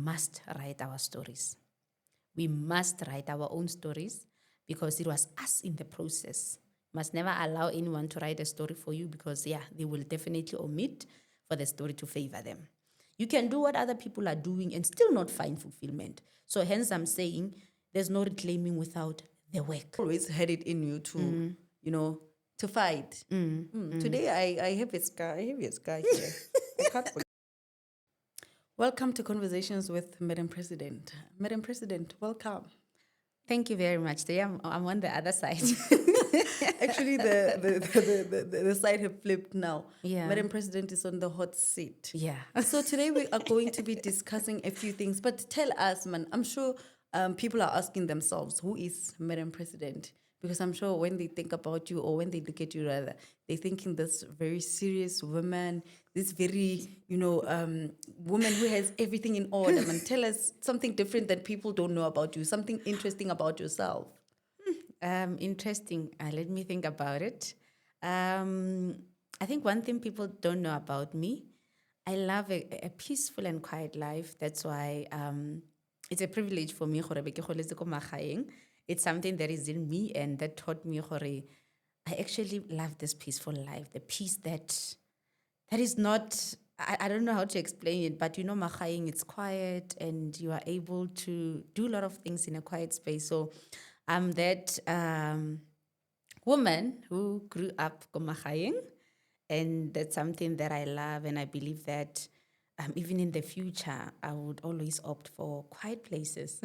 must write our stories. We must write our own stories because it was us in the process. Must never allow anyone to write a story for you because, they will definitely omit for the story to favor them. You can do what other people are doing and still not find fulfillment. So hence I'm saying there's no reclaiming without the work. Always had it in you to, to fight. Today I have a scar. I have a scar here. I can't forget. Welcome to Conversations with Madam President. Madam President, welcome. Thank you very much. Today I'm on the other side. Actually, the side have flipped now. Yeah. Madam President is on the hot seat. Yeah. So today we are going to be discussing a few things. But tell us, man, I'm sure people are asking themselves, who is Madam President? Because I'm sure when they think about you, or when they look at you rather, they're thinking this very serious woman, this very, woman who has everything in order. Man, tell us something different that people don't know about you, something interesting about yourself. Interesting. Let me think about it. I think one thing people don't know about me, I love a peaceful and quiet life. That's why it's a privilege for me. It's something that is in me and that taught me I actually love this peaceful life, the peace that is not, I don't know how to explain it, but Makhaing, it's quiet and you are able to do a lot of things in a quiet space. So I'm that woman who grew up Makhaing, and that's something that I love, and I believe that even in the future, I would always opt for quiet places.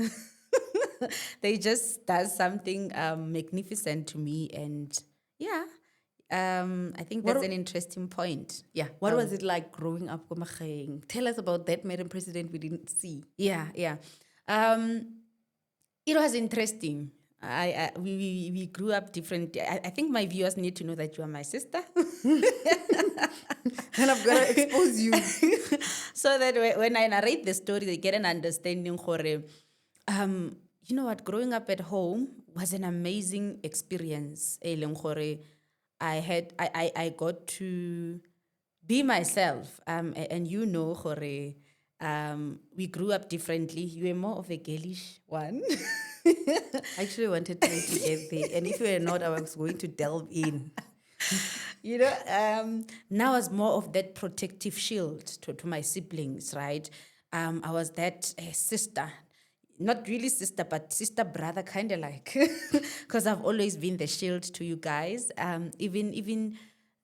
They just does something magnificent to me, and I think that's an interesting point. Yeah. What was it like growing up with Kgaugelo? Tell us about that, Madam President, we didn't see. Yeah. It was interesting. We grew up different. I think my viewers need to know that you are my sister. And I've got to expose you. So that when I narrate the story, they get an understanding. You know what? Growing up at home was an amazing experience. I got to be myself. And we grew up differently. You were more of a girlish one. I actually wanted to get there. And if you were not, I was going to delve in. Now I was more of that protective shield to my siblings, right? I was that sister, not really sister, but sister brother, kind of like, because I've always been the shield to you guys. Even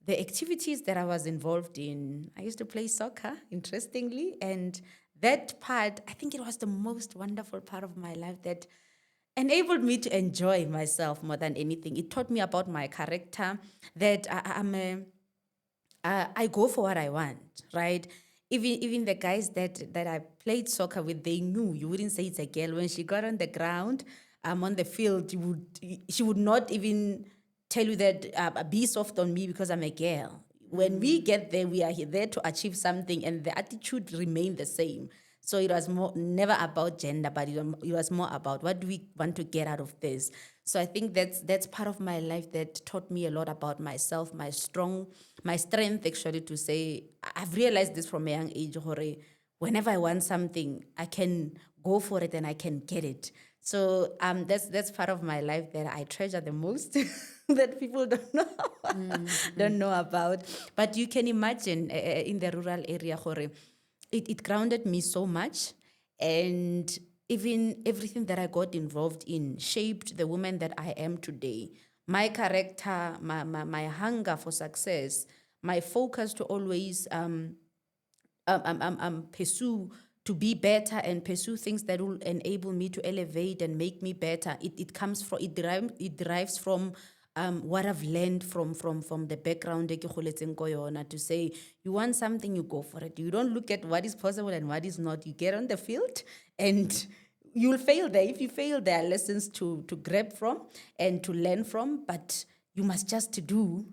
the activities that I was involved in, I used to play soccer, interestingly, and that part, I think it was the most wonderful part of my life that enabled me to enjoy myself more than anything. It taught me about my character, that I go for what I want, right? Even the guys that I played soccer with, they knew. You wouldn't say it's a girl. When she got on the ground, on the field, she would not even tell you that be soft on me because I'm a girl. When we get there, we are there to achieve something, and the attitude remained the same. So it was never about gender, but it was more about what do we want to get out of this. So I think that's part of my life that taught me a lot about myself, my strength, actually, to say, I've realized this from a young age, whenever I want something, I can go for it and I can get it. So that's part of my life that I treasure the most, that people don't know about. But you can imagine in the rural area, it grounded me so much, and even everything that I got involved in shaped the woman that I am today. My character, my hunger for success, my focus to always pursue to be better and pursue things that will enable me to elevate and make me better. It derives from what I've learned from the background to say, you want something, you go for it. You don't look at what is possible and what is not. You get on the field and you'll fail there. If you fail, there are lessons to grab from and to learn from, but you must just do.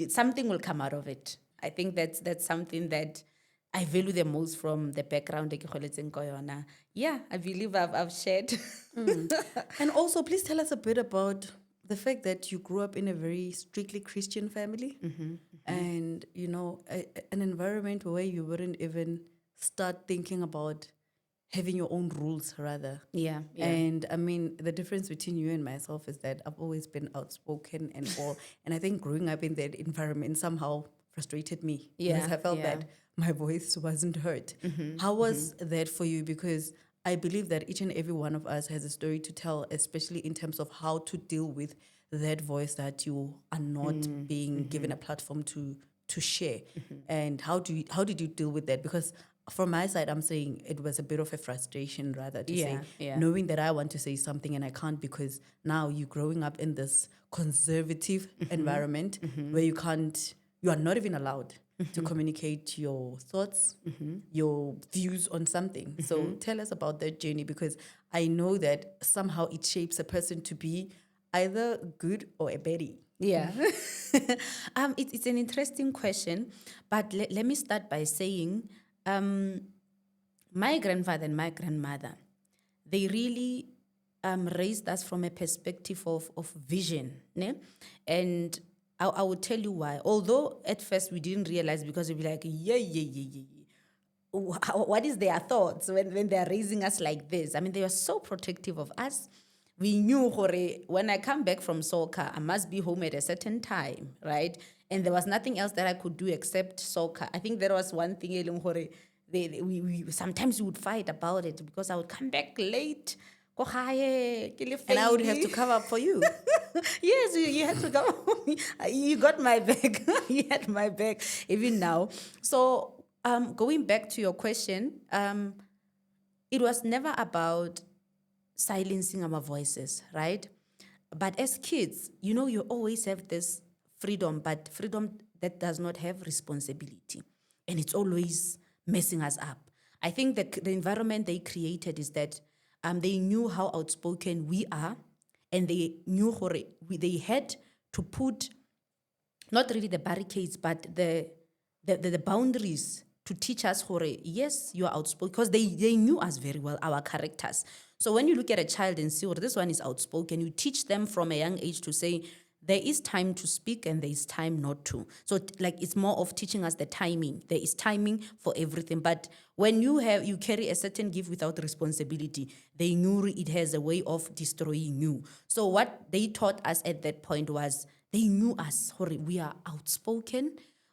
Something will come out of it. I think that's something that I value the most from the background. Yeah, I believe I've shared. And also, please tell us a bit about the fact that you grew up in a very strictly Christian family, and an environment where you wouldn't even start thinking about having your own rules rather. Yeah. And I mean, the difference between you and myself is that I've always been outspoken and all. And I think growing up in that environment somehow frustrated me because Yeah, I felt yeah. that my voice wasn't heard. How was that for you? Because I believe that each and every one of us has a story to tell, especially in terms of how to deal with that voice that you are not being given a platform to share. And how did you deal with that? Because from my side, I'm saying it was a bit of a frustration rather to say, Yeah. knowing that I want to say something and I can't because now you're growing up in this conservative environment where you are not even allowed to communicate your thoughts, your views on something. So tell us about that journey, because I know that somehow it shapes a person to be either good or a baddie. Yeah. It's an interesting question, but let me start by saying my grandfather and my grandmother, they really raised us from a perspective of vision. Ne? And I will tell you why. Although at first we didn't realize, because we'd be like, yeah. What is their thoughts when they're raising us like this? I mean, they were so protective of us. We knew when I come back from soccer, I must be home at a certain time, right? And there was nothing else that I could do except soccer. I think there was one thing, we sometimes we would fight about it because I would come back late. Ko gae, ke le And I would have to faile. cover up for you. Yes, you had to come. You got my back. You had my back, even now. So, going back to your question, it was never about silencing our voices, right? But as kids, you always have this freedom, but freedom that does not have responsibility. And it's always messing us up. I think the environment they created is that they knew how outspoken we are, and they knew they had to put not really the barricades, but the boundaries to teach us, yes, you are outspoken, because they knew us very well, our characters. So when you look at a child and see, this one is outspoken, you teach them from a young age to say, there is time to speak and there is time not to. So it's more of teaching us the timing. There is timing for everything. But when you carry a certain gift without responsibility, they knew it has a way of destroying you. So what they taught us at that point was, they knew us, we are outspoken,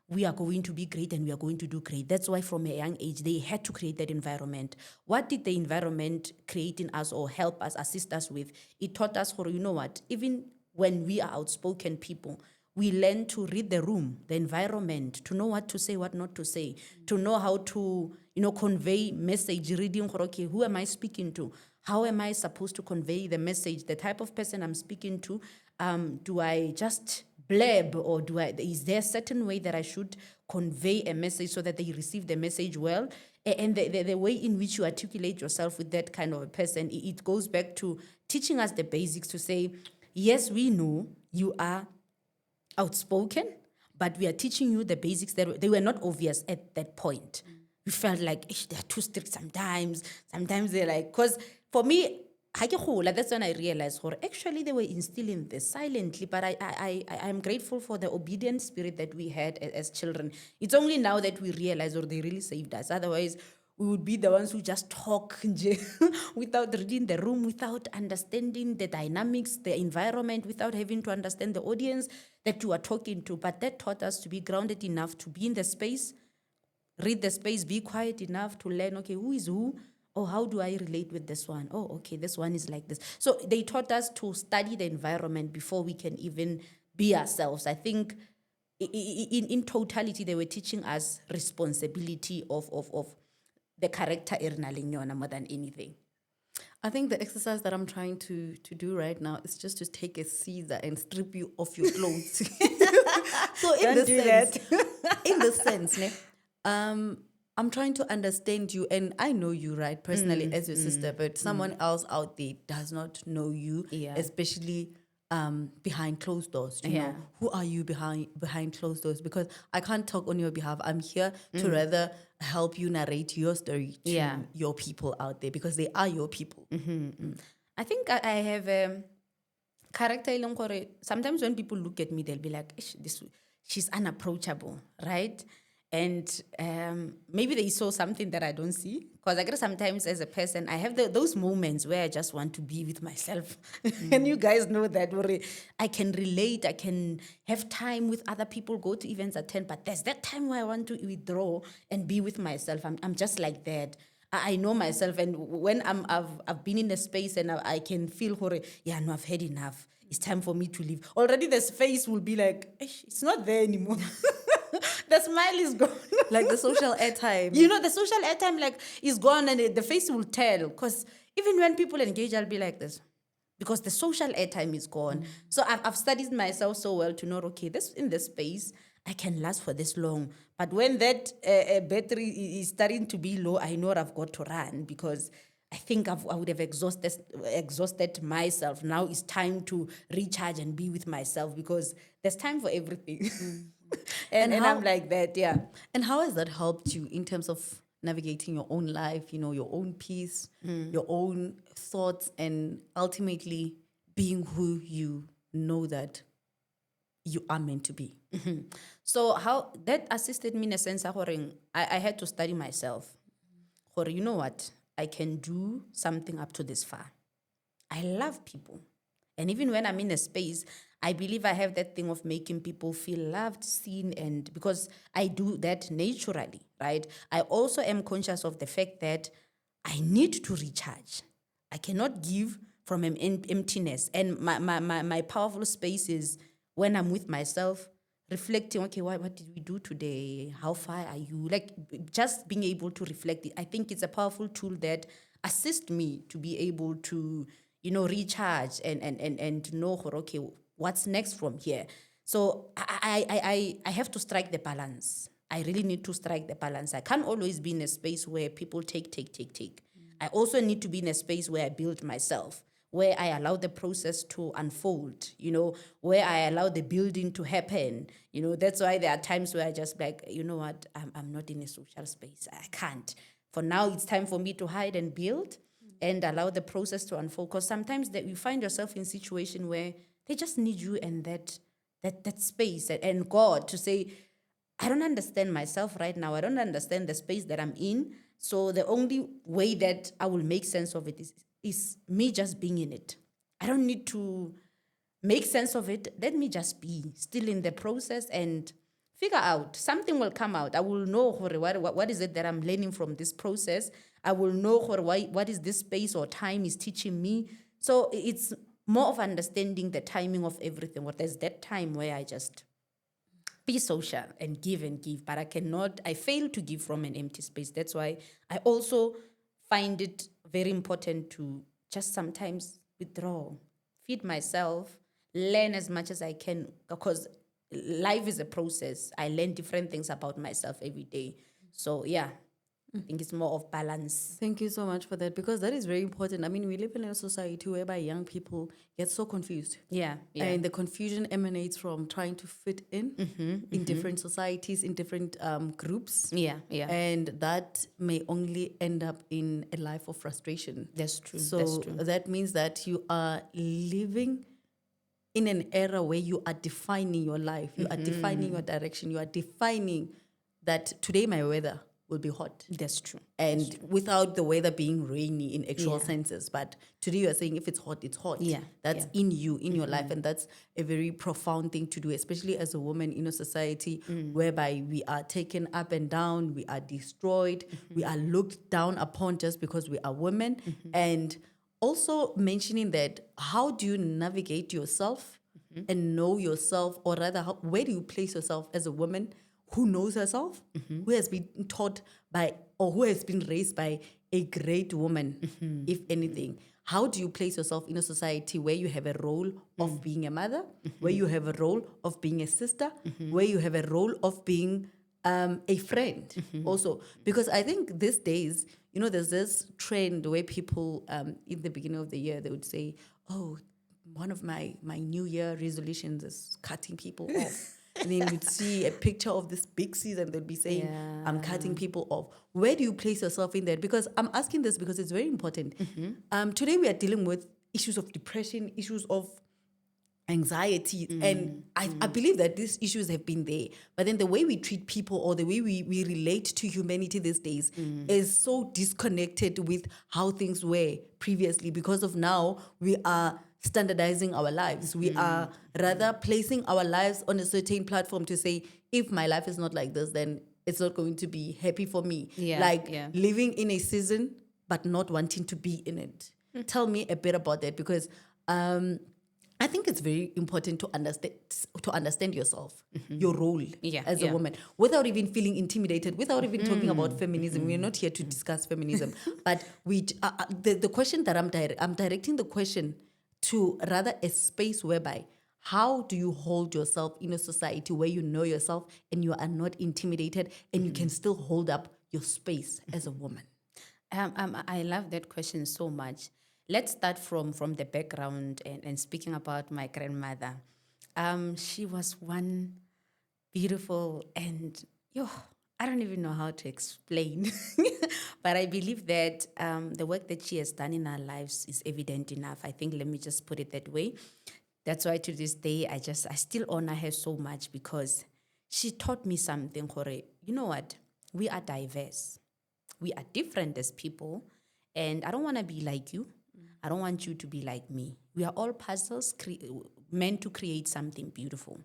we are going to be great, and we are going to do great. That's why from a young age, they had to create that environment. What did the environment create in us or help us, assist us with? It taught us, you know what, even when we are outspoken people, we learn to read the room, the environment, to know what to say, what not to say, to know how to, convey message, reading, okay, who am I speaking to? How am I supposed to convey the message, the type of person I'm speaking to? Do I just blab, or is there a certain way that I should convey a message so that they receive the message well? And the way in which you articulate yourself with that kind of a person, it goes back to teaching us the basics to say, yes, we know you are outspoken, but we are teaching you the basics that they were not obvious at that point. We felt like they're too strict sometimes. Sometimes they're like, because for me, that's when I realized, actually they were instilling this silently, but I'm grateful for the obedient spirit that we had as children. It's only now that we realize, they really saved us. Otherwise, we would be the ones who just talk without reading the room, without understanding the dynamics, the environment, without having to understand the audience that you are talking to. But that taught us to be grounded enough to be in the space, read the space, be quiet enough to learn, okay, who is who? Oh, how do I relate with this one? Oh, okay, this one is like this. So they taught us to study the environment before we can even be ourselves. I think in totality, they were teaching us responsibility of the character more than anything. I think the exercise that I'm trying to do right now is just to take a scissor and strip you off your clothes. So in the sense, ne, I'm trying to understand you, and I know you, right, personally as your sister, but someone else out there does not know you, especially behind closed doors. You know, who are you behind closed doors? Because I can't talk on your behalf. I'm here to rather help you narrate your story to your people out there, because they are your people. I think I have a character. Sometimes when people look at me, they'll be like, she's unapproachable, right? And maybe they saw something that I don't see. Because I guess sometimes as a person, I have those moments where I just want to be with myself. And you guys know that I can relate, I can have time with other people, go to events, attend, but there's that time where I want to withdraw and be with myself. I'm just like that. I know myself, and when I've been in a space and I can feel, yeah, no, I've had enough. It's time for me to leave. Already the space will be like, "Eish, it's not there anymore." The smile is gone. Like the social airtime. You know, the social airtime like is gone, and the face will tell. Because even when people engage, I'll be like this. Because the social airtime is gone. So I've studied myself so well to know, okay, this in this space, I can last for this long. But when that battery is starting to be low, I know I've got to run, because I think I would have exhausted myself. Now it's time to recharge and be with myself, because there's time for everything. And I'm like that, yeah. And how has that helped you in terms of navigating your own life, you know, your own peace, your own thoughts, and ultimately being who you know that you are meant to be? So how that assisted me in a sense, I had to study myself. You know what? I can do something up to this far. I love people. And even when I'm in a space, I believe I have that thing of making people feel loved, seen, and because I do that naturally, right? I also am conscious of the fact that I need to recharge. I cannot give from an emptiness. And my powerful space is when I'm with myself, reflecting, okay, what did we do today? How far are you? Like, just being able to reflect. I think it's a powerful tool that assists me to be able to, recharge and know, okay, what's next from here? So I have to strike the balance. I really need to strike the balance. I can't always be in a space where people take. I also need to be in a space where I build myself, where I allow the process to unfold, where I allow the building to happen. That's why there are times where I just like, you know what, I'm not in a social space. I can't. For now, it's time for me to hide and build and allow the process to unfold. Because sometimes that you find yourself in a situation where they just need you and that space and God to say, I don't understand myself right now. I don't understand the space that I'm in. So the only way that I will make sense of it is me just being in it. I don't need to make sense of it. Let me just be still in the process and figure out. Something will come out. I will know what is it that I'm learning from this process. I will know what is this space or time is teaching me. So it's more of understanding the timing of everything. What there's that time where I just be social and give, but I fail to give from an empty space. That's why I also find it very important to just sometimes withdraw, feed myself, learn as much as I can, because life is a process. I learn different things about myself every day. So yeah, I think it's more of balance. Thank you so much for that, because that is very important. I mean, we live in a society whereby young people get so confused. Yeah. And the confusion emanates from trying to fit in different societies, in different groups. Yeah. And that may only end up in a life of frustration. That's true. So That's true. that means that you are living in an era where you are defining your life, you are defining your direction, you are defining that today my weather will be hot. That's true. And without the weather being rainy in actual senses. But today you are saying if it's hot, it's hot. Yeah. That's in you, in your life. And that's a very profound thing to do, especially as a woman in a society whereby we are taken up and down, we are destroyed, we are looked down upon just because we are women. And also mentioning that, how do you navigate yourself and know yourself, or rather, where do you place yourself as a woman who knows herself, who has been taught by, or who has been raised by a great woman, if anything? How do you place yourself in a society where you have a role of being a mother, where you have a role of being a sister, where you have a role of being a friend also? Because I think these days, there's this trend where people, in the beginning of the year, they would say, oh, one of my New Year resolutions is cutting people off. And then you'd see a picture of this big season, and they'd be saying, I'm cutting people off. Where do you place yourself in that? Because I'm asking this because it's very important. Today we are dealing with issues of depression, issues of anxiety. And I believe that these issues have been there. But then the way we treat people or the way we relate to humanity these days is so disconnected with how things were previously, because of now we are standardizing our lives. We are rather placing our lives on a certain platform to say, if my life is not like this, then it's not going to be happy for me. Yeah, Like yeah. living in a season but not wanting to be in it. Tell me a bit about that, because I think it's very important to understand yourself, your role Yeah, as a yeah. woman, without even feeling intimidated, without even talking about feminism. We're not here to discuss feminism, but the question that I'm directing the question to rather a space whereby, how do you hold yourself in a society where you know yourself and you are not intimidated and you can still hold up your space as a woman? I love that question so much. Let's start from the background and speaking about my grandmother. She was one beautiful and I don't even know how to explain, but I believe that the work that she has done in our lives is evident enough. I think let me just put it that way. That's why to this day I still honor her so much, because she taught me something. Hore, you know what? We are diverse. We are different as people, and I don't want to be like you. I don't want you to be like me. We are all puzzles meant to create something beautiful.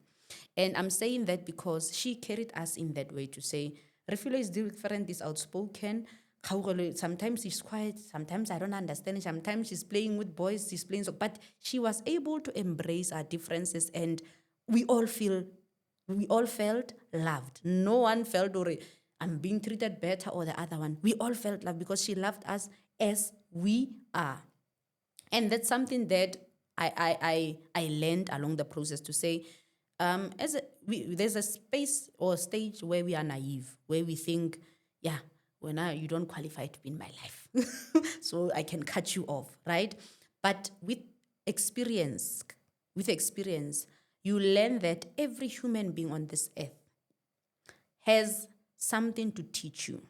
And I'm saying that because she carried us in that way to say, Refilo is different, is outspoken. Kgaugelo, sometimes she's quiet, sometimes I don't understand, sometimes she's playing with boys, she's playing so, but she was able to embrace our differences, and we all feel we all felt loved. No one felt, or I'm being treated better, or the other one. We all felt loved because she loved us as we are. And that's something that I learned along the process to say, there's a space or stage where we are naive, where we think, yeah, when you don't qualify to be in my life, so I can cut you off, right? But experience, with experience, you learn that every human being on this earth has something to teach you.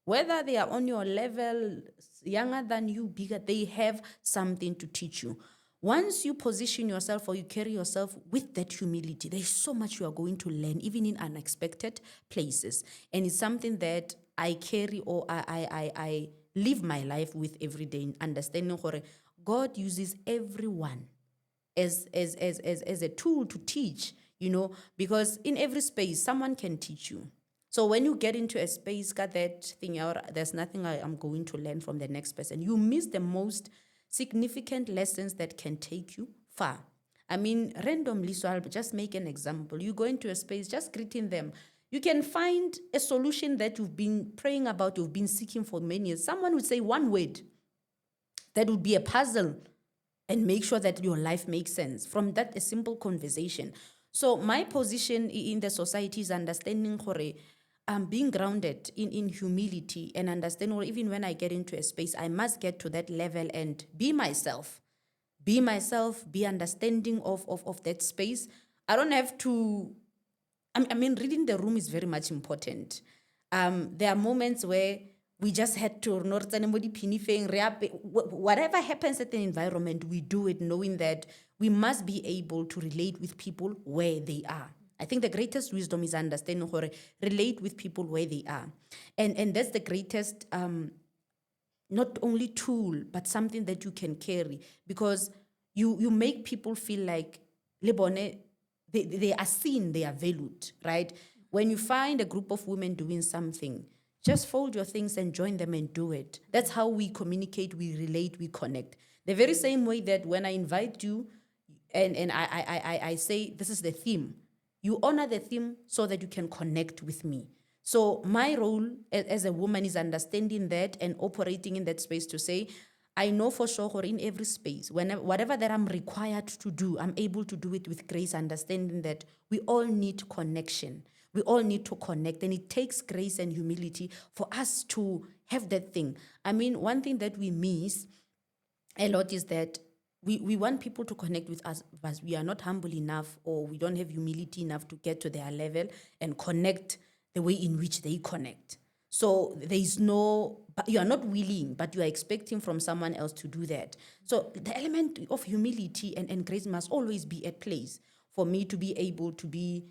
Whether they are on your level, younger than you, bigger, they have something to teach you. Once you position yourself or you carry yourself with that humility, there's so much you are going to learn, even in unexpected places. And it's something that I carry, or I live my life with every day, understanding God uses everyone as a tool to teach, because in every space, someone can teach you. So when you get into a space, got that thing out, there's nothing I'm going to learn from the next person. You miss the most significant lessons that can take you far. I mean, randomly, so I'll just make an example. You go into a space, just greeting them. You can find a solution that you've been praying about, you've been seeking for many years. Someone would say one word that would be a puzzle and make sure that your life makes sense from that a simple conversation. So my position in the society is understanding being grounded in humility and understanding, or even when I get into a space, I must get to that level and be myself. Be myself, be understanding of that space. I don't have to, I mean, reading the room is very much important. There are moments where we just had to, whatever happens at the environment, we do it knowing that we must be able to relate with people where they are. I think the greatest wisdom is understanding how to relate with people where they are. And that's the greatest, not only tool, but something that you can carry, because you make people feel like they are seen, they are valued, right? When you find a group of women doing something, just fold your things and join them and do it. That's how we communicate, we relate, we connect. The very same way that when I invite you and I say, this is the theme, you honor the theme so that you can connect with me. So my role as a woman is understanding that and operating in that space to say, I know for sure or in every space, whatever that I'm required to do, I'm able to do it with grace, understanding that we all need connection. We all need to connect, and it takes grace and humility for us to have that thing. I mean, one thing that we miss a lot is that we want people to connect with us, but we are not humble enough, or we don't have humility enough to get to their level and connect the way in which they connect. So you are not willing, but you are expecting from someone else to do that. So the element of humility and grace must always be at place for me to be able to be,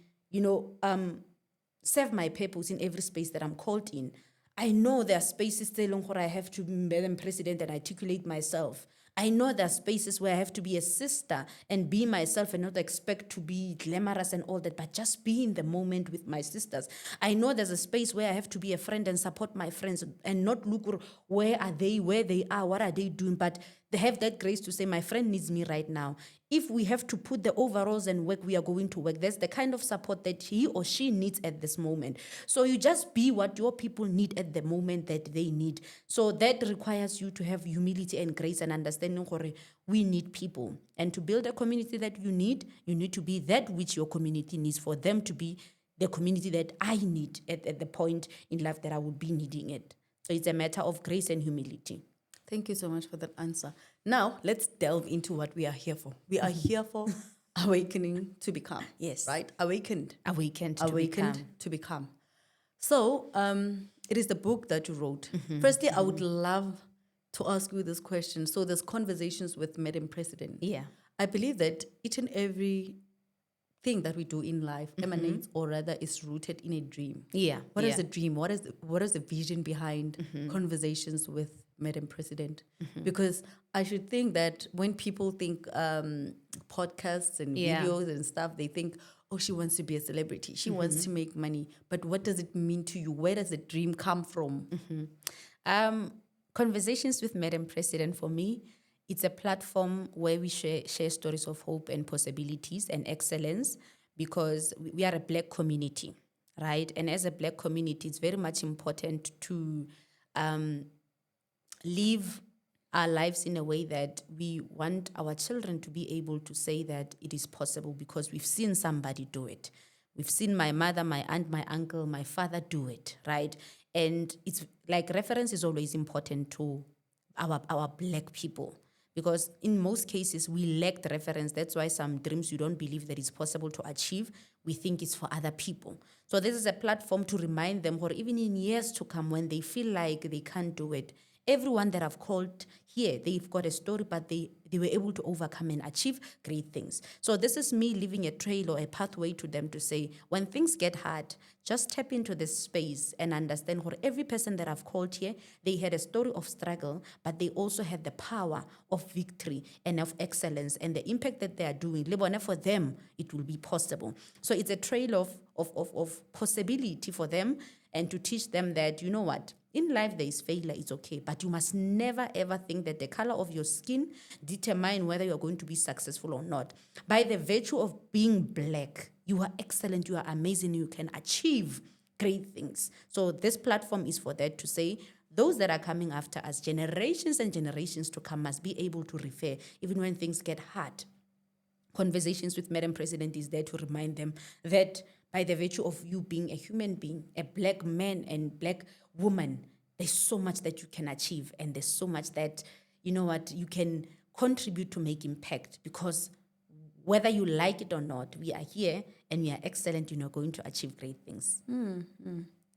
serve my purpose in every space that I'm called in. I know there are spaces still where I have to be Madam President and articulate myself. I know there are spaces where I have to be a sister and be myself and not expect to be glamorous and all that, but just be in the moment with my sisters. I know there's a space where I have to be a friend and support my friends and not look where are they, where they are, what are they doing, but they have that grace to say, my friend needs me right now. If we have to put the overalls and work, we are going to work. That's the kind of support that he or she needs at this moment. So you just be what your people need at the moment that they need. So that requires you to have humility and grace and understanding we need people. And to build a community that you need to be that which your community needs for them to be the community that I need at the point in life that I would be needing it. So it's a matter of grace and humility. Thank you so much for that answer. Now, let's delve into what we are here for. We are here for awakening to become. Yes. Right? Awakened Awakened to become. So, it is the book that you wrote. Firstly, I would love to ask you this question. So, there's conversations with Madam President. Yeah. I believe that each and every thing that we do in life emanates or rather is rooted in a dream. Yeah. What is the dream? What is the vision behind conversations with Madam President? Because I should think that when people think podcasts and videos and stuff, they think, oh, she wants to be a celebrity. She wants to make money. But what does it mean to you? Where does the dream come from? Conversations with Madam President, for me, it's a platform where we share stories of hope and possibilities and excellence, because we are a Black community, right? And as a Black community, it's very much important to live our lives in a way that we want our children to be able to say that it is possible, because we've seen somebody do it. We've seen my mother, my aunt, my uncle, my father do it, right? And it's like reference is always important to our Black people, because in most cases we lack the reference. That's why some dreams you don't believe that it's possible to achieve. We think it's for other people. So this is a platform to remind them, or even in years to come when they feel like they can't do it. Everyone that I've called here, they've got a story, but they were able to overcome and achieve great things. So this is me leaving a trail or a pathway to them to say, when things get hard, just tap into this space and understand what every person that I've called here, they had a story of struggle, but they also had the power of victory and of excellence, and the impact that they are doing. For them, it will be possible. So it's a trail of possibility for them, and to teach them that, you know what, in life there is failure, it's okay, but you must never ever think that the color of your skin determine whether you're going to be successful or not. By the virtue of being Black, you are excellent, you are amazing, you can achieve great things. So this platform is for that, to say those that are coming after us, generations and generations to come, must be able to refer even when things get hard. Conversations with Madam President is there to remind them that by the virtue of you being a human being, a Black man and Black woman, there's so much that you can achieve, and there's so much that, you know what, you can contribute to make impact, because whether you like it or not, we are here and we are excellent, going to achieve great things.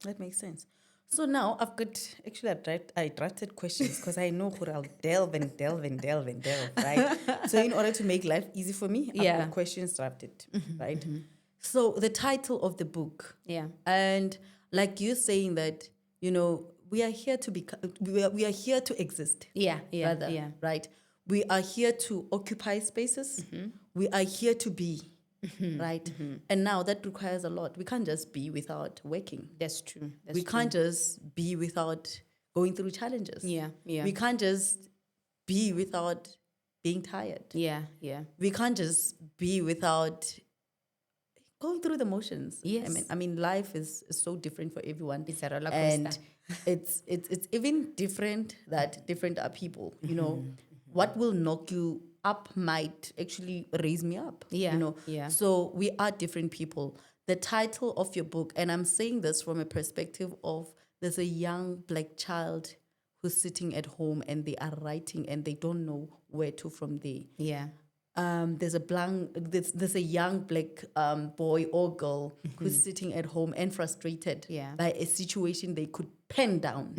That makes sense. So now I've got, actually I drafted questions because I know who I'll delve, right? So in order to make life easy for me, I've got questions drafted, right? So the title of the book, and like you saying that, we are here to be, we are here to exist. Right? We are here to occupy spaces. We are here to be. Right? And now that requires a lot. We can't just be without working. That's true. We can't just be without going through challenges. We can't just be without being tired. We can't just be without going through the motions. Yes. I mean, life is so different for everyone. It's a roller coaster. And it's even different that different are people. What will knock you up might actually raise me up. So we are different people. The title of your book, and I'm saying this from a perspective of, there's a young Black child who's sitting at home and they are writing and they don't know where to from there. there's a young black boy or girl who's sitting at home and frustrated Yeah. by a situation they could pen down.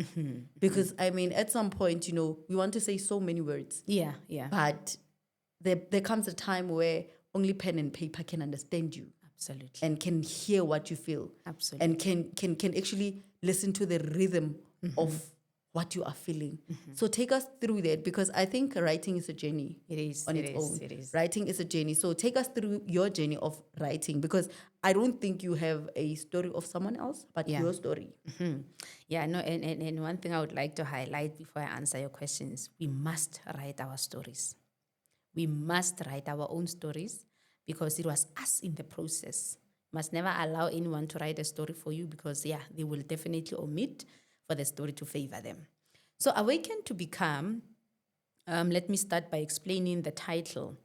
Because I mean, at some point, we want to say so many words, Yeah, yeah. but there comes a time where only pen and paper can understand you Absolutely. and can hear what you feel. Absolutely. And can actually listen to the rhythm of what you are feeling. So take us through that, because I think writing is a journey. It is. On It its is. own. It is. Writing is a journey. So take us through your journey of writing, because I don't think you have a story of someone else, but Yeah. your story. Yeah, no, and one thing I would like to highlight before I answer your questions, we must write our stories. We must write our own stories because it was us in the process. Must never allow anyone to write a story for you because, yeah, they will definitely omit for the story to favor them. So, Awaken to Become, let me start by explaining the title.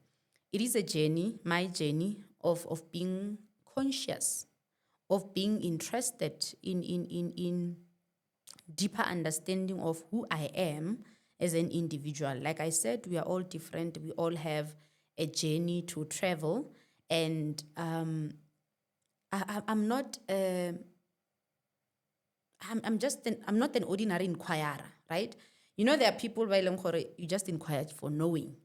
It is a journey, my journey, of being conscious, of being interested in deeper understanding of who I am as an individual. Like I said, we are all different. We all have a journey to travel, and I'm not. I'm not an ordinary inquirer, right? There are people where you just inquire for knowing,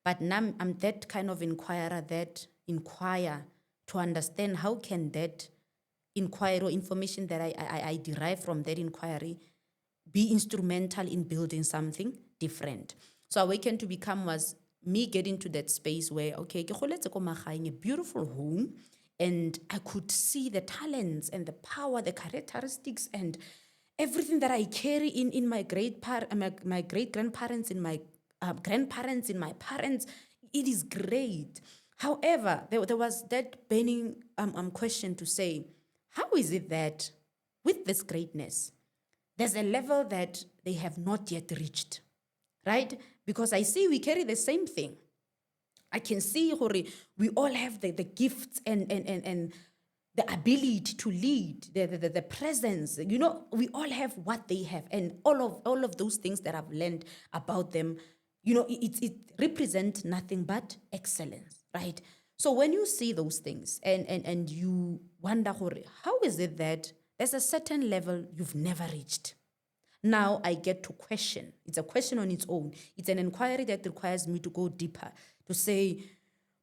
but now I'm that kind of inquirer that inquire to understand how can that inquiry or information that I derive from that inquiry be instrumental in building something different. So Awaken to Become was me getting to that space where, okay, ke goletse ko magaeng, a beautiful home, and I could see the talents and the power, the characteristics, and everything that I carry in my my great grandparents, in my grandparents, in my parents. It is great. However, there was that burning question to say, how is it that with this greatness, there's a level that they have not yet reached, right? Because I see we carry the same thing. I can see we all have the gifts and the ability to lead, the presence. We all have what they have, and all of those things that I've learned about them. It represents nothing but excellence, right? So when you see those things and you wonder, how is it that there's a certain level you've never reached? Now I get to question. It's a question on its own. It's an inquiry that requires me to go deeper, to say,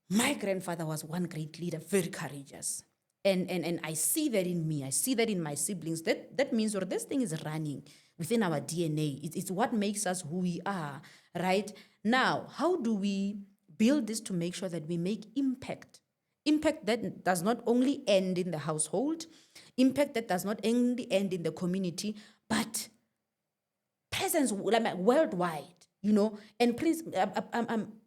my grandfather was one great leader, very courageous. And I see that in me. I see that in my siblings. That means this thing is running within our DNA. It's what makes us who we are, right? Now, how do we build this to make sure that we make impact? Impact that does not only end in the household, impact that does not only end in the community, but presence like worldwide, and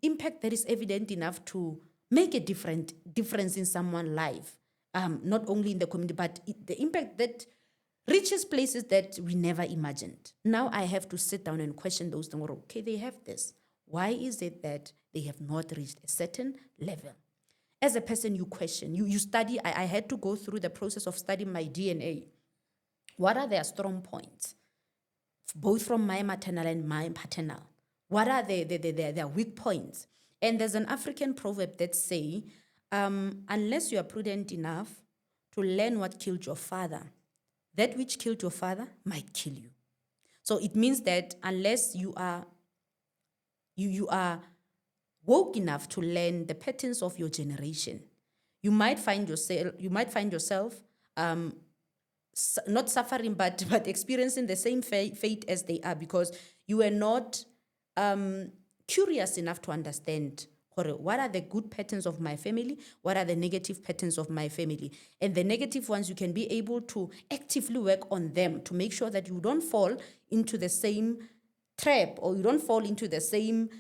impact that is evident enough to make a difference in someone's life, not only in the community, but the impact that reaches places that we never imagined. Now I have to sit down and question those things. Okay, they have this. Why is it that they have not reached a certain level? As a person, you question, you study. I had to go through the process of studying my DNA. What are their strong points? Both from my maternal and my paternal. What are their weak points? And there's an African proverb that say, unless you are prudent enough to learn what killed your father, that which killed your father might kill you. So it means that unless you are woke enough to learn the patterns of your generation, you might find yourself not suffering, but experiencing the same fate as they are, because you were not curious enough to understand what are the good patterns of my family, what are the negative patterns of my family. And the negative ones, you can be able to actively work on them to make sure that you don't fall into the same trap, or you don't fall into the same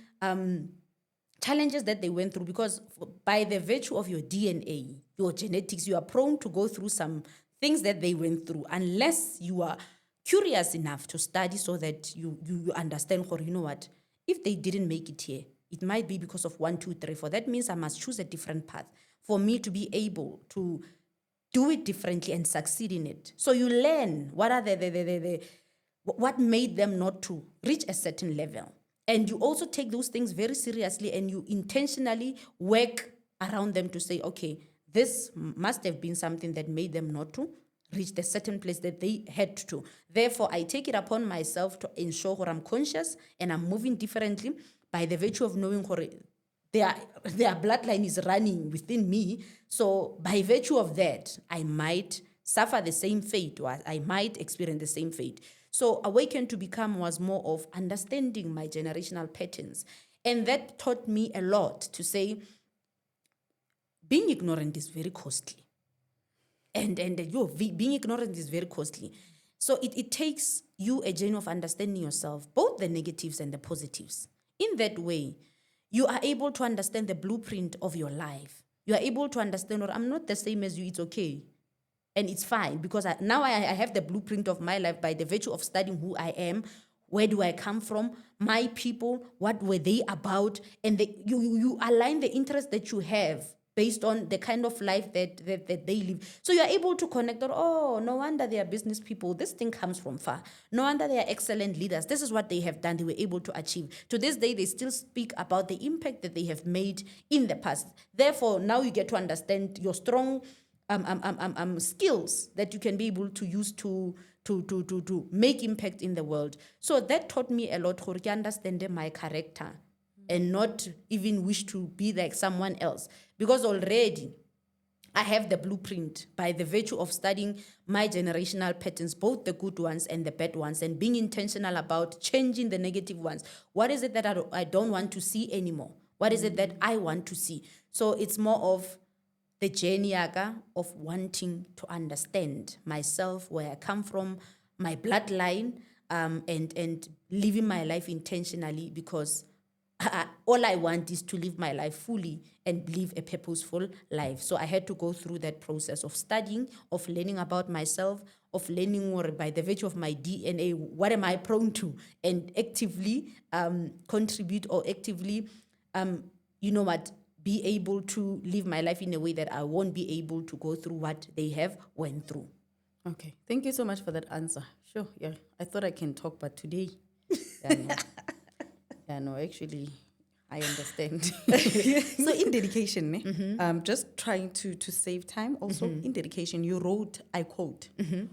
challenges that they went through, because by the virtue of your DNA, your genetics, you are prone to go through some things that they went through, unless you are curious enough to study so that you understand, what, if they didn't make it here, it might be because of 1, 2, 3, 4. That means I must choose a different path for me to be able to do it differently and succeed in it. So you learn what are what made them not to reach a certain level. And you also take those things very seriously and you intentionally work around them to say, okay, this must have been something that made them not to reach the certain place that they had to. Therefore, I take it upon myself to ensure that I'm conscious and I'm moving differently by the virtue of knowing their bloodline is running within me. So by virtue of that, I might suffer the same fate, or I might experience the same fate. So Awaken to Become was more of understanding my generational patterns. And that taught me a lot to say, being ignorant is very costly. Being ignorant is very costly. So it takes you a journey of understanding yourself, both the negatives and the positives. In that way, you are able to understand the blueprint of your life. You are able to understand, or I'm not the same as you, it's okay. And it's fine because now I have the blueprint of my life by the virtue of studying who I am, where do I come from, my people, what were they about, and you align the interest that you have based on the kind of life that they live. So you're able to connect that, oh, no wonder they are business people. This thing comes from far. No wonder they are excellent leaders. This is what they have done. They were able to achieve. To this day, they still speak about the impact that they have made in the past. Therefore, now you get to understand your strong skills that you can be able to use to make impact in the world. So that taught me a lot, to understand my character and not even wish to be like someone else. Because already I have the blueprint by the virtue of studying my generational patterns, both the good ones and the bad ones, and being intentional about changing the negative ones. What is it that I don't want to see anymore? What is it that I want to see? So it's more of the journey of wanting to understand myself, where I come from, my bloodline, and living my life intentionally, because all I want is to live my life fully and live a purposeful life. So I had to go through that process of studying, of learning about myself, of learning more by the virtue of my DNA, what am I prone to, and actively contribute or actively, be able to live my life in a way that I won't be able to go through what they have went through. Okay. Thank you so much for that answer. Sure. Yeah. I thought I can talk, but today, no, actually, I understand. So in dedication, just trying to save time also, in dedication, you wrote, I quote,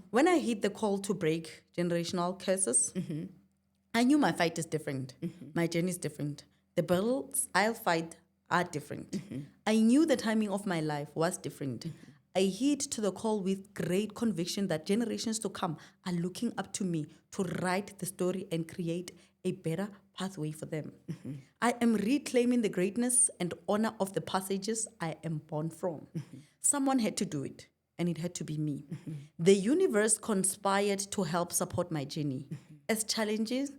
when I hit the call to break generational curses, I knew my fight is different. My journey is different. The battles I'll fight are different. I knew the timing of my life was different. I heed to the call with great conviction that generations to come are looking up to me to write the story and create a better pathway for them. I am reclaiming the greatness and honor of the passages I am born from. Someone had to do it, and it had to be me. The universe conspired to help support my journey. As challenges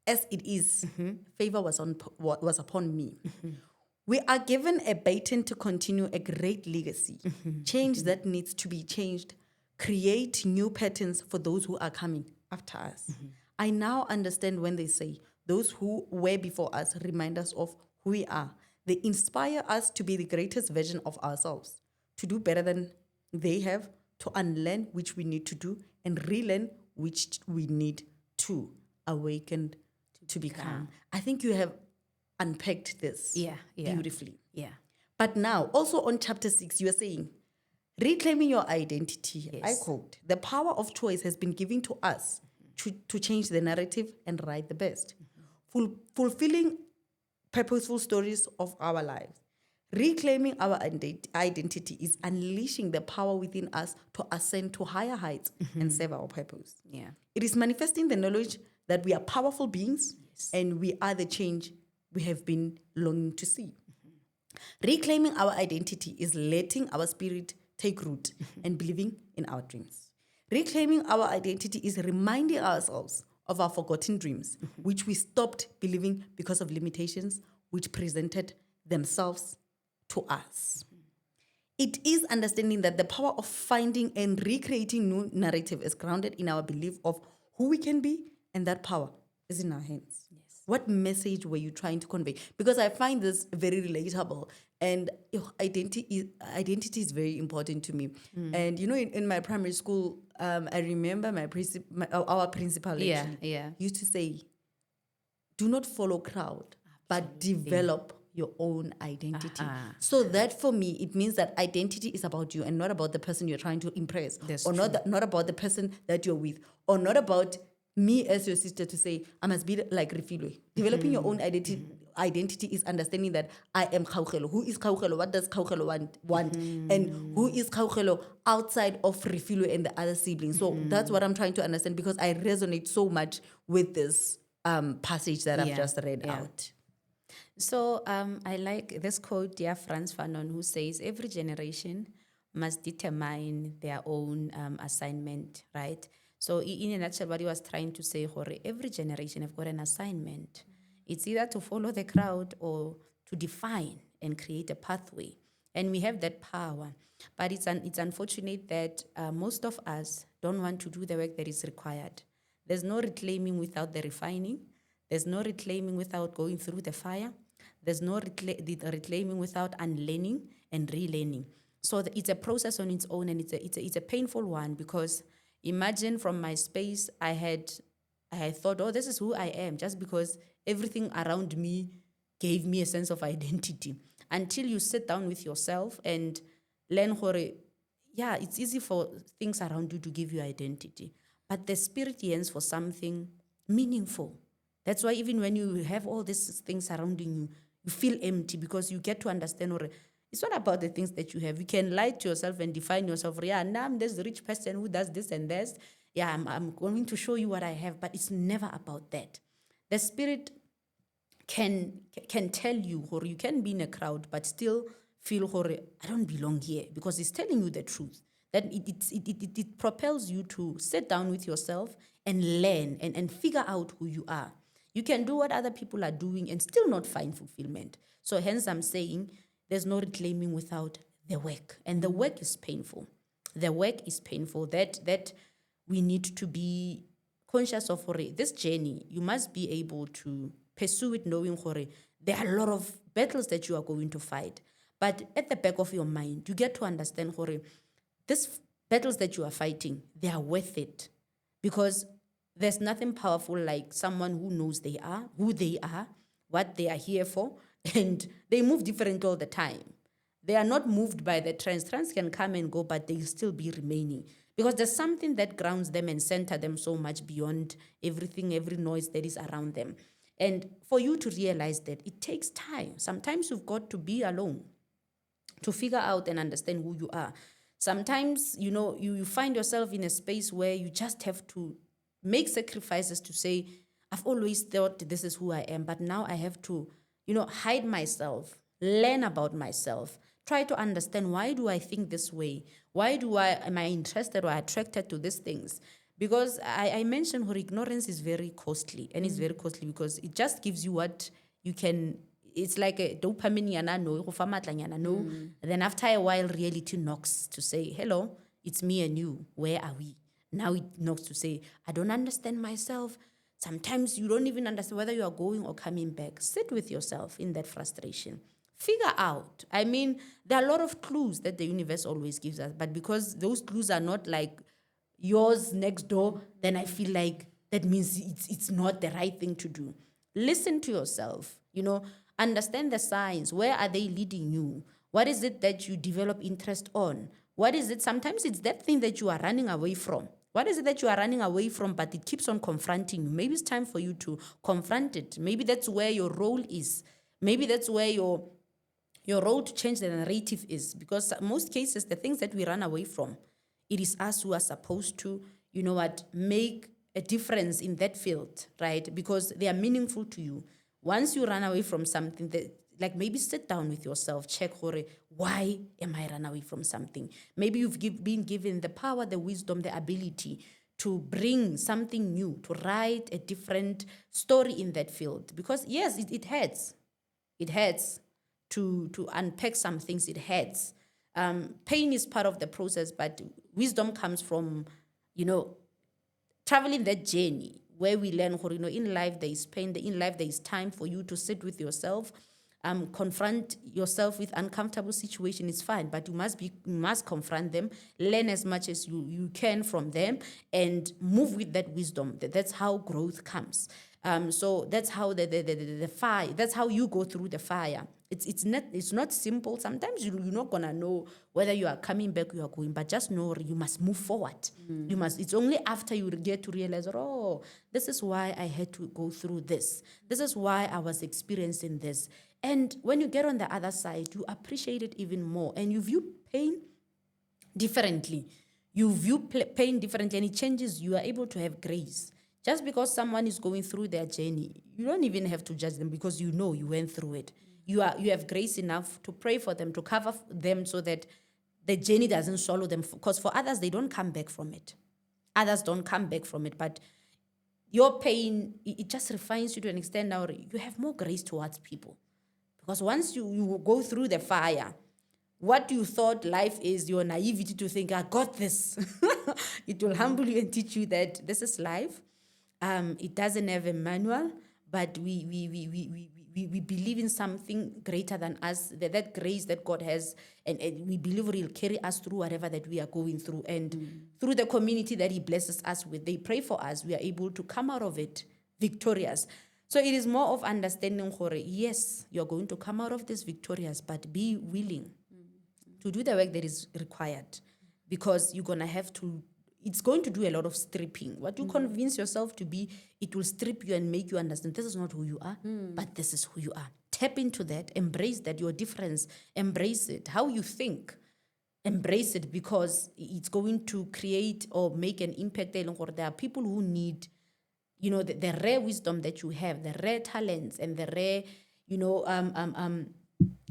as it is, favor was upon me. We are given a baton to continue a great legacy, change that needs to be changed, create new patterns for those who are coming after us. I now understand when they say, those who were before us remind us of who we are. They inspire us to be the greatest version of ourselves, to do better than they have, to unlearn which we need to do, and relearn which we need to awaken to become. I think you have unpacked this beautifully. Yeah. But now, also on chapter 6, you are saying, reclaiming your identity. Yes. I quote, the power of choice has been given to us to change the narrative and write the best. Fulfilling purposeful stories of our lives. Reclaiming our identity is unleashing the power within us to ascend to higher heights and serve our purpose. Yeah. It is manifesting the knowledge that we are powerful beings and we are the change we have been longing to see. Reclaiming our identity is letting our spirit take root and believing in our dreams. Reclaiming our identity is reminding ourselves of our forgotten dreams, which we stopped believing because of limitations which presented themselves to us. It is understanding that the power of finding and recreating new narrative is grounded in our belief of who we can be, and that power is in our hands. Yes. What message were you trying to convey? Because I find this very relatable, and identity is very important to me. And in my primary school, I remember our principal actually used to say, do not follow crowd, but develop your own identity. Uh-huh. That for me, it means that identity is about you and not about the person you're trying to impress, That's or not about the person that you're with, or not about me as your sister to say, I must be like Refilwe. Developing your own identity is understanding that I am Kgaugelo. Who is Kgaugelo? What does Kgaugelo want? And who is Kgaugelo outside of Refilwe and the other siblings? So that's what I'm trying to understand, because I resonate so much with this passage that I've just read out. So I like this quote, dear Franz Fanon, who says, every generation must determine their own assignment, right? So in a nutshell, what he was trying to say, Hore, every generation have got an assignment. It's either to follow the crowd or to define and create a pathway. And we have that power. But it's unfortunate that most of us don't want to do the work that is required. There's no reclaiming without the refining. There's no reclaiming without going through the fire. There's no reclaiming without unlearning and relearning. So it's a process on its own, and it's a painful one, because imagine from my space, I had thought, oh, this is who I am, just because everything around me gave me a sense of identity. Until you sit down with yourself and learn, it's easy for things around you to give you identity, but the spirit yearns for something meaningful. That's why even when you have all these things surrounding you, you feel empty, because you get to understand, it's not about the things that you have. You can lie to yourself and define yourself. Yeah, now I'm this rich person who does this and this. Yeah, I'm going to show you what I have, but it's never about that. The spirit can tell you, or you can be in a crowd, but still feel, I don't belong here, because it's telling you the truth. That it propels you to sit down with yourself and learn and figure out who you are. You can do what other people are doing and still not find fulfillment. So hence I'm saying there's no reclaiming without the work. And the work is painful. The work is painful. That we need to be conscious of, this journey. You must be able to pursue it knowing, there are a lot of battles that you are going to fight. But at the back of your mind, you get to understand, these battles that you are fighting, they are worth it. Because there's nothing powerful like someone who knows who they are, what they are here for, and they move different all the time. They are not moved by the trends. Trends can come and go, but they still be remaining. Because there's something that grounds them and center them so much beyond everything, every noise that is around them. And for you to realize that, it takes time. Sometimes you've got to be alone to figure out and understand who you are. Sometimes, you find yourself in a space where you just have to make sacrifices to say, I've always thought this is who I am, but now I have to, hide myself, learn about myself, try to understand, why do I think this way? Why am I interested or attracted to these things? Because I mentioned her ignorance is very costly, and it's very costly because it just gives you what you can. It's like a dopamine, no. Then after a while, reality knocks to say, hello, it's me and you. Where are we? Now it knocks to say, I don't understand myself. Sometimes you don't even understand whether you are going or coming back. Sit with yourself in that frustration. Figure out. I mean, there are a lot of clues that the universe always gives us, but because those clues are not like yours next door, then I feel like that means it's not the right thing to do. Listen to yourself, understand the signs. Where are they leading you? What is it that you develop interest on? What is it? Sometimes it's that thing that you are running away from. What is it that you are running away from, but it keeps on confronting you? Maybe it's time for you to confront it. Maybe that's where your role is. Maybe that's where your role to change the narrative is. Because most cases, the things that we run away from, it is us who are supposed to, make a difference in that field, right? Because they are meaningful to you. Once you run away from something, like maybe sit down with yourself, check, why am I run away from something? Maybe you've been given the power, the wisdom, the ability to bring something new, to write a different story in that field. Because yes, it hurts. It hurts to unpack some things. It hurts. Pain is part of the process, but wisdom comes from, traveling that journey where we learn, in life there is pain, in life there is time for you to sit with yourself, confront yourself with uncomfortable situations. It's fine, but you must confront them, learn as much as you can from them, and move with that wisdom. That's how growth comes. So that's how the fire, that's how you go through the fire. It's not simple. Sometimes you're not gonna know whether you are coming back or you are going, but just know you must move forward. It's only after you get to realize, oh, this is why I had to go through this. This is why I was experiencing this. And when you get on the other side, you appreciate it even more, and you view pain differently. You view pain differently, and it changes. You are able to have grace. Just because someone is going through their journey, you don't even have to judge them because you know you went through it. You have grace enough to pray for them, to cover them so that the journey doesn't swallow them. Because for others, they don't come back from it. Others don't come back from it. But your pain, it just refines you to an extent now. You have more grace towards people. Because once you go through the fire, what you thought life is, your naivety to think, I got this. It will humble you and teach you that this is life. It doesn't have a manual, but we believe in something greater than us, that grace that God has, and we believe He'll carry us through whatever that we are going through. And through the community that He blesses us with, they pray for us, we are able to come out of it victorious. So it is more of understanding, yes, you're going to come out of this victorious, but be willing to do the work that is required, because you're going to have to, it's going to do a lot of stripping. What you convince yourself to be, it will strip you and make you understand this is not who you are, but this is who you are. Tap into that, embrace that, your difference, embrace it. How you think, embrace it, because it's going to create or make an impact. There are people who need, the rare wisdom that you have, the rare talents and the rare,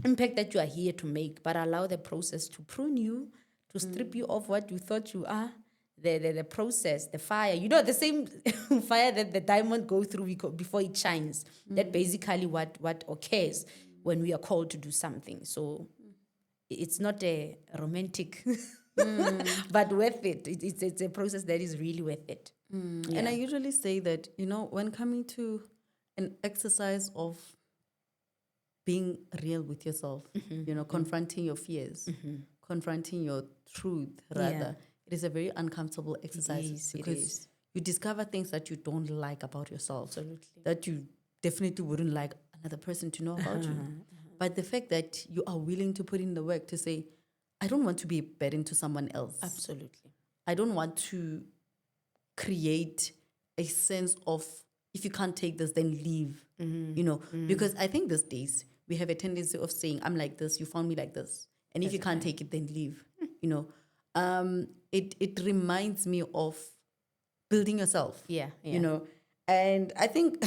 impact that you are here to make, but allow the process to prune you, to strip you of what you thought you are. The process, the fire, the same fire that the diamond goes through before it shines. That basically what occurs when we are called to do something. So it's not a romantic, but worth it. It's a process that is really worth it. Yeah. And I usually say that, when coming to an exercise of being real with yourself, confronting your fears, confronting your truth, rather, it is a very uncomfortable exercise because you discover things that you don't like about yourself. Absolutely. That you definitely wouldn't like another person to know about you. But the fact that you are willing to put in the work to say, I don't want to be a burden to someone else. Absolutely. I don't want to create a sense of, if you can't take this, then leave. Because I think these days we have a tendency of saying, I'm like this, you found me like this. And if you can't take it, then leave. It reminds me of building yourself. Yeah. And I think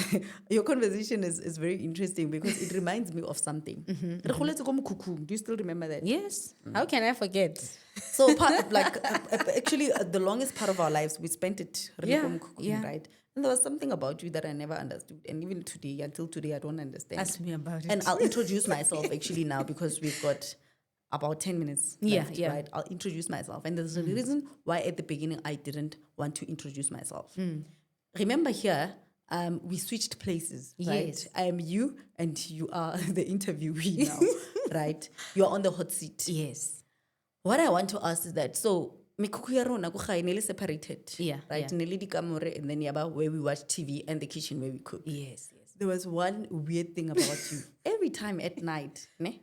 your conversation is very interesting because it reminds me of something. Do you still remember that? Yes. How can I forget? So actually the longest part of our lives, we spent it right? And there was something about you that I never understood. And even today, until today, I don't understand. Ask me about it. And I'll introduce myself actually now because we've got about 10 minutes left, right? I'll introduce myself. And there's a reason why at the beginning I didn't want to introduce myself. Remember here, we switched places, right? Yes. I am you and you are the interviewee now, right? You're on the hot seat. Yes. What I want to ask is that, so, separated, right? Yeah. Nelly di kamore, and then yaba where we watch TV and the kitchen where we cook. Yes. There was one weird thing about you. Every time at night, and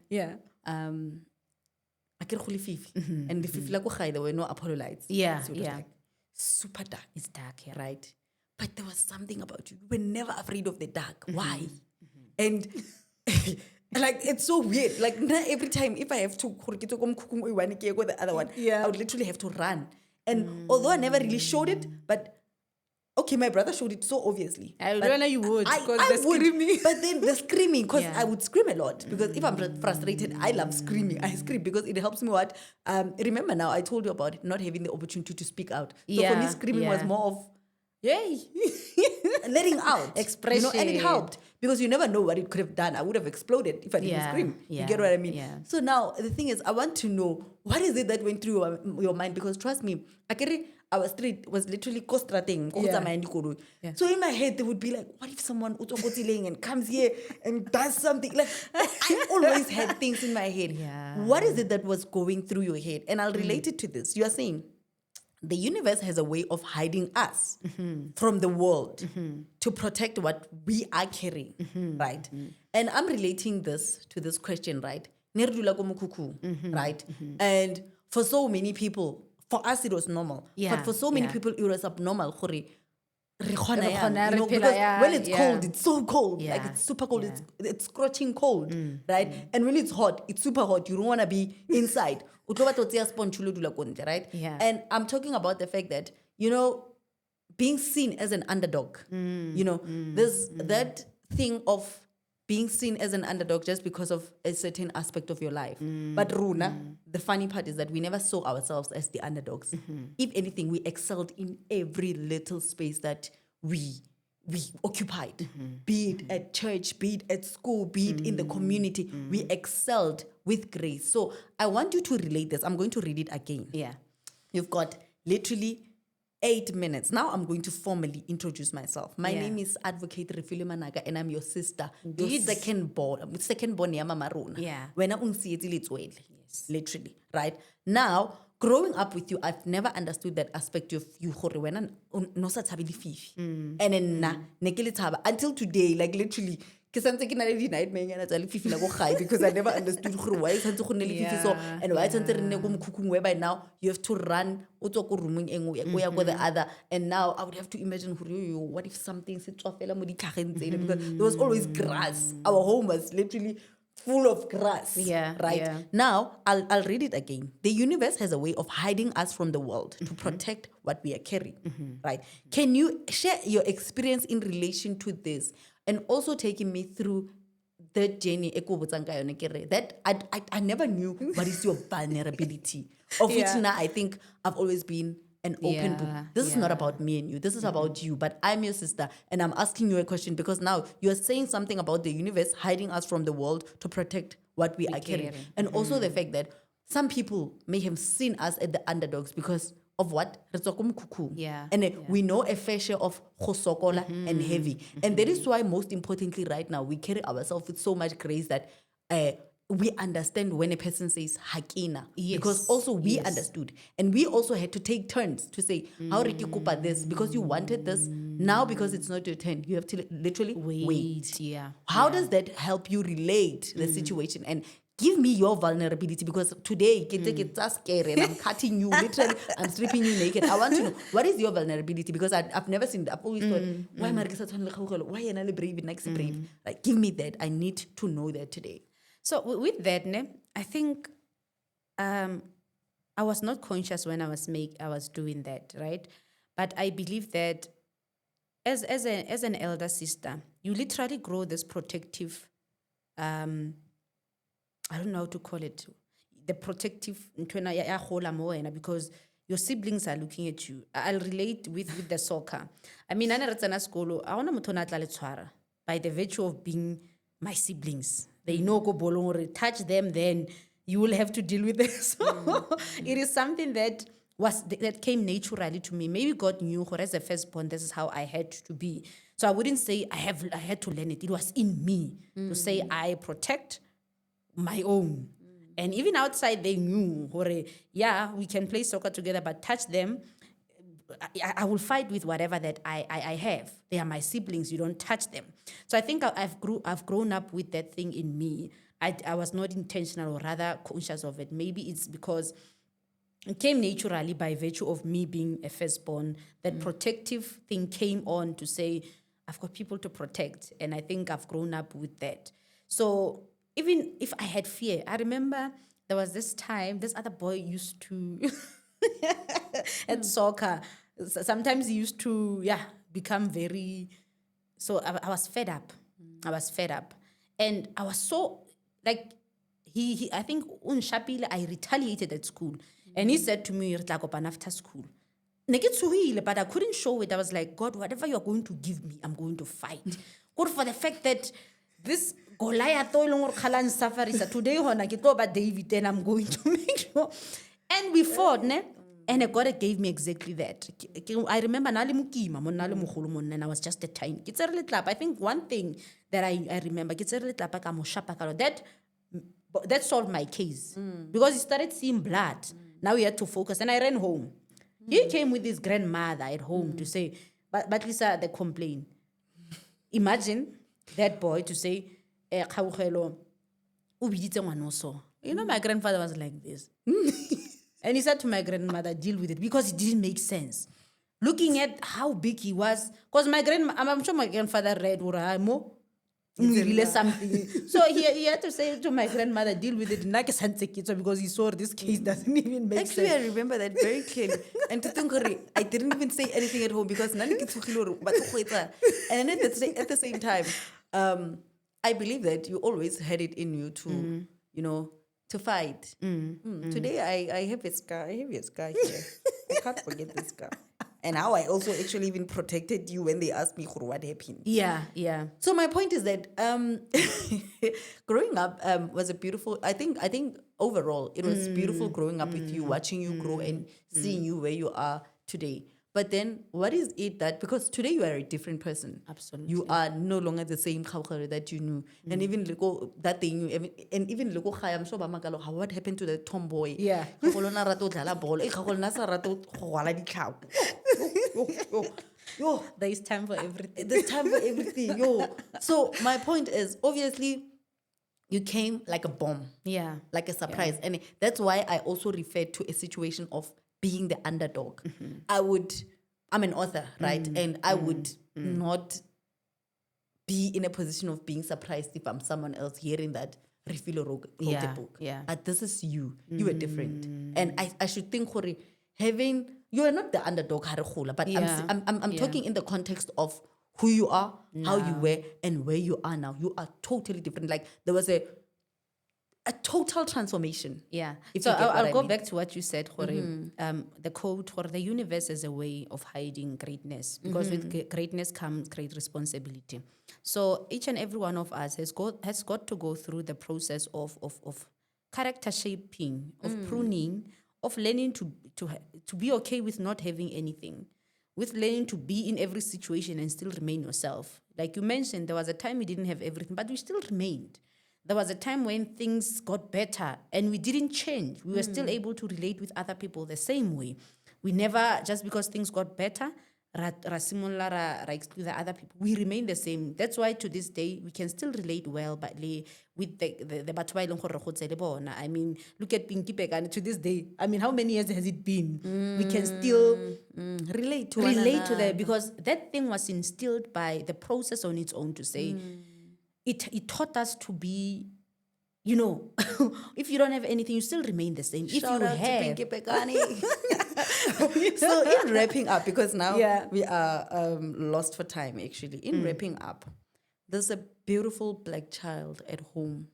the fifi there were no Apollo lights. Yeah, so it was like super dark. It's dark, right? But there was something about you. You were never afraid of the dark. Why? And like, it's so weird. Like, every time, if I have to go the other one, I would literally have to run. And although I never really showed it, but okay, my brother showed it so obviously. I don't know you would, because I the would, screaming. but then the screaming, because I would scream a lot. Because if I'm frustrated, I love screaming. I scream because it helps me what? Remember now, I told you about not having the opportunity to speak out. So for me, screaming was more of, yay, letting out. Expression. And it helped. Because you never know what it could have done. I would have exploded if I didn't scream. You get what I mean? Yeah. So now, the thing is, I want to know, what is it that went through your mind? Because trust me, our street was literally costrating. So in my head, they would be like, what if someone and comes here and does something? Like, I always had things in my head. Yeah. What is it that was going through your head? And I'll relate it to this. You are saying, the universe has a way of hiding us from the world to protect what we are carrying, right? And I'm relating this to this question, right? Neridula ko mukhukhung, right? And for so many people, for us it was normal, Yeah, but for so many yeah. people it was abnormal. Gore, re kgona Re yang, kgona, you re know, phela because yang, when it's yeah. cold, it's so cold, like Yeah, it's super cold, yeah. it's scorching cold, right? And when it's hot, it's super hot. You don't want to be inside. O tlo batla ho tseya sponge o lo dula ko ntle, right? Yeah. And I'm talking about the fact that, you know, being seen as an underdog, you know, there's that thing of being seen as an underdog just because of a certain aspect of your life. But Runa, the funny part is that we never saw ourselves as the underdogs. If anything, we excelled in every little space that we occupied, be it at church, be it at school, be it in the community. We excelled with grace. So I want you to relate this. I'm going to read it again. Yeah. You've got literally 8 minutes. Now I'm going to formally introduce myself. My Yeah. name is Advocate Refile Managa, and I'm your sister, Indeed. your second born ya Mama Rona. Yeah. Wena ungisietse letswele. Literally, right? Now, growing up with you, I've never understood that aspect of you. Gore wena no sa tshabe lefifi. And then ne ke le tshaba until today, like literally. Ke santse ke na le di-nightmarenyana tsa lefifi la ko gae because I never understood gore why tshwanetse go nne lefifi so Yeah, and why tshwanetse re nne ko mokhukhung whereby now you have to run o tswa ko roomong e nngwe o ya ko the other and now I would have to imagine gore yo what if something se tswa fela mo ditlhageng tsele because there was always grass. Our home was literally full of grass. Yeah, Right? yeah. Now, I'll read it again. The universe has a way of hiding us from the world to protect what we are carrying. Right? Can you share your experience in relation to this and also taking me through the journey that I never knew what is your vulnerability, of which Yeah. now I think I've always been an open book. Yeah, This is not yeah. about me and you. This is about you. But I'm your sister, and I'm asking you a question because now you're saying something about the universe hiding us from the world to protect what we are carrying, carry. and also the fact that some people may have seen us as the underdogs because of what? Re tswa ko mokhukhung. Yeah, And yeah. we know a fair share of go sokola and heavy. And that is why, most importantly, right now, we carry ourselves with so much grace that we understand when a person says hakina. Because Yes, also we yes. understood. And we also had to take turns to say, how Ricky Kupa this? Because you wanted this. Now, because it's not your turn, you have to literally wait. Yeah. How does that help you relate the situation? And give me your vulnerability because today it's scary and I'm cutting you literally. I'm stripping you naked. I want to know what is your vulnerability because I've never seen that. I've always thought why am I why am I brave next brave? Like give me that. I need to know that today. So with that, ne, I think I was not conscious when I was doing that, right? But I believe that as an elder sister, you literally grow this protective. I don't know how to call it. The protective ntwena ya gola mo wena because your siblings are looking at you. I'll relate with the soccer. I mean, ane re tsena sekolo, a gona motho o ne a tla le tshwara by the virtue of being my siblings. They know go bolong gore touch them, then you will have to deal with this. So it is something that came naturally to me. Maybe God knew gore as a firstborn, this is how I had to be. So I wouldn't say I had to learn it. It was in me to say I protect my own. And even outside, they knew, yeah, we can play soccer together, but touch them, I will fight with whatever that I have. They are my siblings. You don't touch them. So I think I've grown up with that thing in me. I was not intentional or rather conscious of it. Maybe it's because it came naturally by virtue of me being a firstborn. That protective thing came on to say, I've got people to protect. And I think I've grown up with that. So even if I had fear, I remember there was this time, this other boy used to, at soccer, sometimes he used to, become very, so I was fed up. I was fed up. And I was so, like, he I think, I retaliated at school. And he said to me, "Re tla kopana after school." Ne ke tshohile, but I couldn't show it. I was like, God, whatever you're going to give me, I'm going to fight. Good for the fact that this Goliath today David, and I'm going to make sure. And we fought, ne? And God gave me exactly that. I remember and I was just a tiny. I think one thing that I remember, that solved my case. Because he started seeing blood. Now he had to focus. And I ran home. He came with his grandmother at home to say, but Lisa, the complaint. Imagine that boy to say, Kgaugelo, o biditse ngwana o so. You know, my grandfather was like this. And he said to my grandmother, deal with it, because it didn't make sense. Looking at how big he was, because I'm sure my grandfather read Uraimo, something. So he had to say to my grandmother, deal with it, because he saw this case doesn't even make Actually, sense. I remember that very clearly. And to think, I didn't even say anything at home because none of it. And then at the same time, I believe that you always had it in you to, you know, to fight. Today, I have a scar. I have a scar here. I can't forget this scar. And how I also actually even protected you when they asked me what happened. Yeah. So my point is that growing up was a beautiful. I think overall it was beautiful growing up with you, watching you grow and seeing you where you are today. But then, what is it that, because today you are a different person. Absolutely. You are no longer the same Kgaugelo that you knew, and even that they knew, and even I'm sure what happened to the tomboy. Yeah. Kgaugelo na rata ho dlala bolo, Kgaugelo na sa rata ho rwala ditlhako. Yo, There's time for everything. there's time for everything. Yo. So my point is, obviously, you came like a bomb. Yeah. Like a surprise. And that's why I also referred to a situation of being the underdog. I'm an author, right? And I would not be in a position of being surprised if I'm someone else hearing that Refilo wrote a book. Yeah. But this is you. You are different. And I should think, you are not the underdog, but I'm talking in the context of who you are, how you were, and where you are now. You are totally different. Like there was a total transformation. Yeah. If So you get what I'll I go mean. back to what you said, Hore. The quote, Hore, the universe is a way of hiding greatness, because with greatness comes great responsibility. So each and every one of us has got to go through the process of character shaping, of pruning, of learning to be okay with not having anything, with learning to be in every situation and still remain yourself. Like you mentioned, there was a time we didn't have everything, but we still remained. There was a time when things got better and we didn't change. We were still able to relate with other people the same way. We never, just because things got better, ra exclude the other people. We remain the same. That's why to this day, we can still relate well but with the batho ba e leng gore re gotse le bona. I mean, look at Pinky Pekane to this day. I mean, how many years has it been? We can still relate to them, because that thing was instilled by the process on its own to say, it taught us to be, you know, if you don't have anything, you still remain the same. Shout if you out have, to Pinky Pekane. So in wrapping up, because now we are lost for time actually. In wrapping up, there's a beautiful black child at home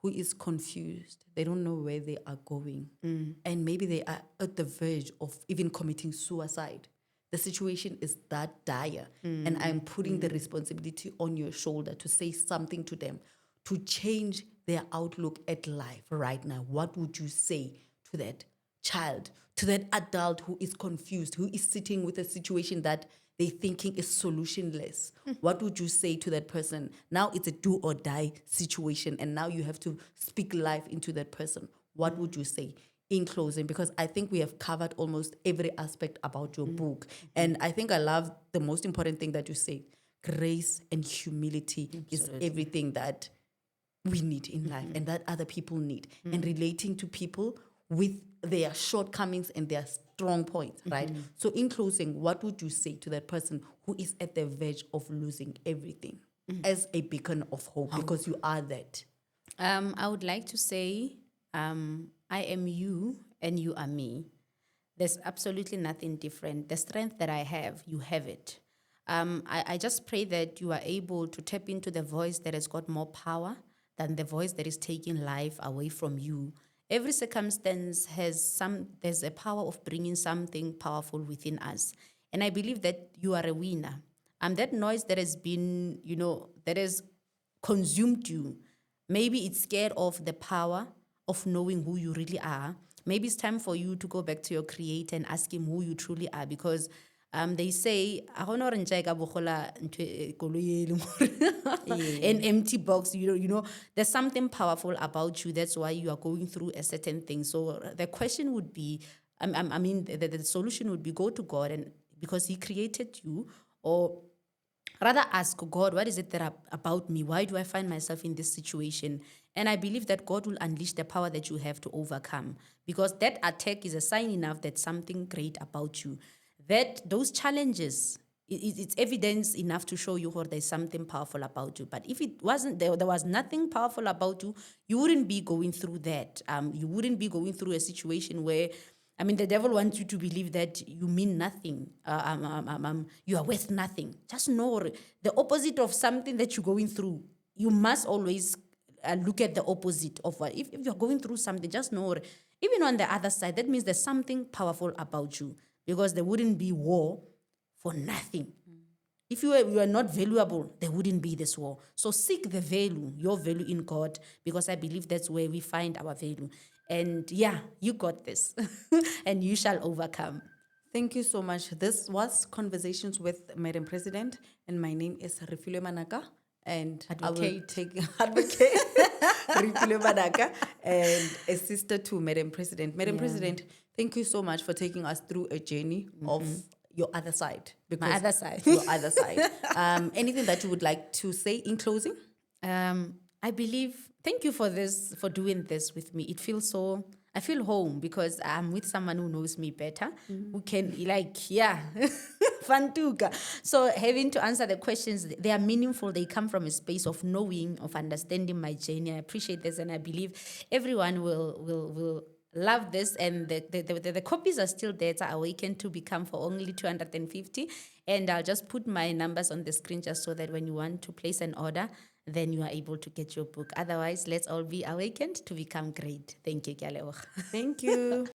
who is confused. They don't know where they are going. And maybe they are at the verge of even committing suicide. The situation is that dire. And I'm putting the responsibility on your shoulder to say something to them, to change their outlook at life right now. What would you say to that child, to that adult who is confused, who is sitting with a situation that they thinking is solutionless? What would you say to that person? Now it's a do or die situation, and now you have to speak life into that person. What would you say in closing? Because I think we have covered almost every aspect about your book. And I think I love the most important thing that you say. Grace and humility is everything that we need in life and that other people need. And relating to people with their shortcomings and their strong points, right? So in closing, what would you say to that person who is at the verge of losing everything as a beacon of hope? Because you are that. I would like to say, I am you and you are me. There's absolutely nothing different. The strength that I have, you have it. I just pray that you are able to tap into the voice that has got more power than the voice that is taking life away from you. Every circumstance there's a power of bringing something powerful within us. And I believe that you are a winner. That noise that has been, that has consumed you, maybe it's scared of the power of knowing who you really are. Maybe it's time for you to go back to your creator and ask him who you truly are, because they say, an empty box, there's something powerful about you. That's why you are going through a certain thing. So the question would be, I mean, the solution would be go to God, and because He created you, or rather ask God, what is it that about me? Why do I find myself in this situation? And I believe that God will unleash the power that you have to overcome, because that attack is a sign enough that something great about you. That those challenges, it's evidence enough to show you or there's something powerful about you. But if it wasn't there was nothing powerful about you, you wouldn't be going through that. You wouldn't be going through a situation where, I mean, the devil wants you to believe that you mean nothing. You are worth nothing. Just know the opposite of something that you're going through. You must always look at the opposite of what. If you're going through something, just know, even on the other side, that means there's something powerful about you, because there wouldn't be war for nothing. If you are not valuable, there wouldn't be this war. So seek the value, your value in God, because I believe that's where we find our value. And yeah, you got this, and you shall overcome. Thank you so much. This was Conversations with Madam President, and my name is Refilwe Manaka. And I will Advocate. take advocate Refilwe Manaka, and a sister to Madam President. Madam President, thank you so much for taking us through a journey of your other side. My other side. Your other side. Anything that you would like to say in closing? I believe, thank you for this, for doing this with me. It feels so, I feel home, because I'm with someone who knows me better, who can, fantuka. So having to answer the questions, they are meaningful. They come from a space of knowing, of understanding my journey. I appreciate this, and I believe everyone will love this. And the copies are still there. It's Awaken to Become for only 250. And I'll just put my numbers on the screen just so that when you want to place an order, then you are able to get your book. Otherwise, let's all be awakened to become great. Thank you, Kgaugelo. Thank you.